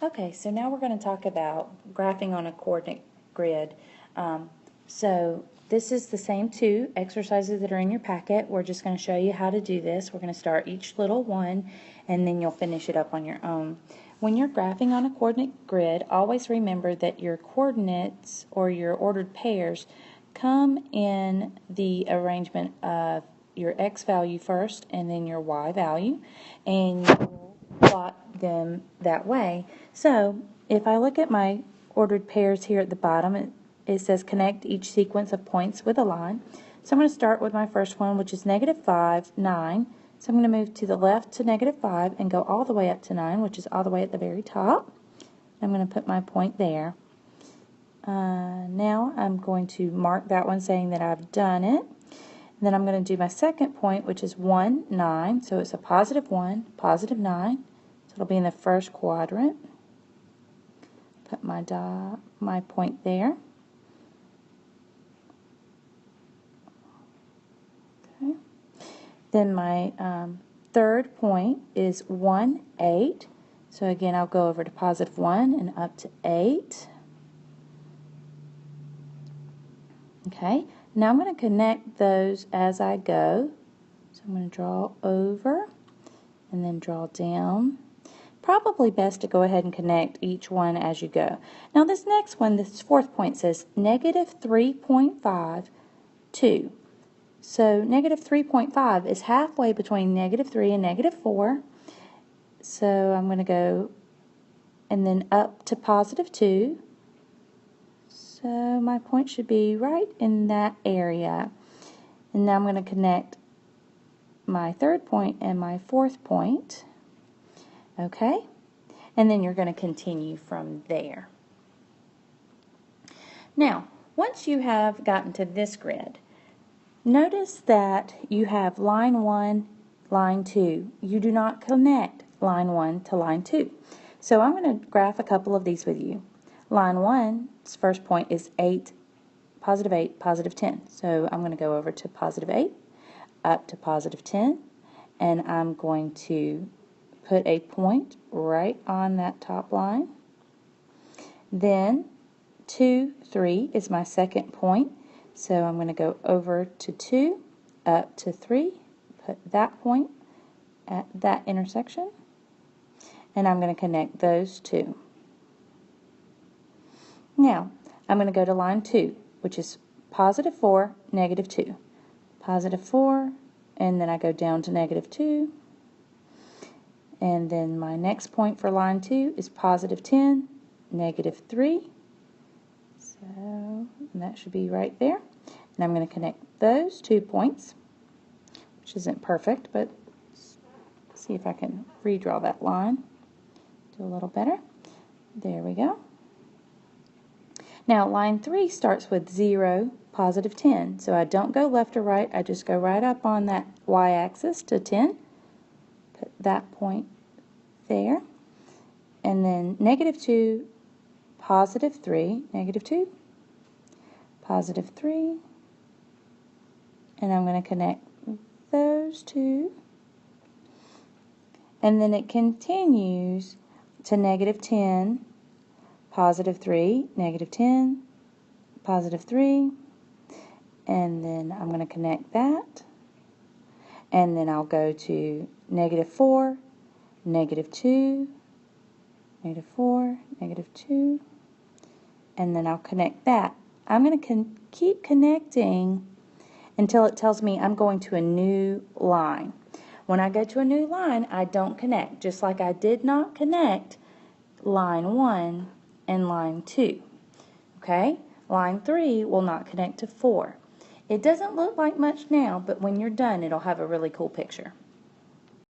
Okay, so now we're going to talk about graphing on a coordinate grid. So this is the same two exercises that are in your packet. We're just going to show you how to do this. We're going to start each little one, and then you'll finish it up on your own. When you're graphing on a coordinate grid, always remember that your coordinates or your ordered pairs come in the arrangement of your x value first and then your y value, and you'll plot them that way. So if I look at my ordered pairs here at the bottom, it says connect each sequence of points with a line. So I'm going to start with my first one, which is -5, 9. So I'm going to move to the left to -5 and go all the way up to 9, which is all the way at the very top. I'm going to put my point there. Now I'm going to mark that one saying that I've done it. And then I'm going to do my second point, which is 1, 9. So it's a +1, +9. So it'll be in the first quadrant. Put my point there. Okay. Then my third point is 1, 8. So again, I'll go over to +1 and up to 8. Okay. Now I'm going to connect those as I go. So I'm going to draw over and then draw down. Probably best to go ahead and connect each one as you go. Now this next one, this fourth point, says -3.5, 2. So -3.5 is halfway between -3 and -4. So I'm going to go and then up to +2. So my point should be right in that area. And now I'm going to connect my third point and my fourth point. Okay? And then you're going to continue from there. Now, once you have gotten to this grid, notice that you have line 1, line 2. You do not connect line 1 to line 2. So I'm going to graph a couple of these with you. Line 1's first point is 8, +8, +10. So I'm going to go over to +8, up to +10, and I'm going to put a point right on that top line. Then 2, 3 is my second point. So I'm going to go over to 2, up to 3, put that point at that intersection, and I'm going to connect those two. Now, I'm going to go to line 2, which is +4, -2. +4, and then I go down to -2. And then my next point for line 2 is +10, -3. So that should be right there. And I'm going to connect those 2 points, which isn't perfect, but see if I can redraw that line. Do a little better. There we go. Now line 3 starts with 0, +10. So I don't go left or right, I just go right up on that y-axis to 10. Put that point there. And then -2, +3, -2, +3. And I'm going to connect those two. And then it continues to -10, +3, -10, +3, and then I'm going to connect that, and then I'll go to -4, -2, -4, -2, and then I'll connect that. I'm going to keep connecting until it tells me I'm going to a new line. When I go to a new line, I don't connect, just like I did not connect line 1 and line 2. Okay? Line 3 will not connect to 4. It doesn't look like much now, but when you're done, it'll have a really cool picture.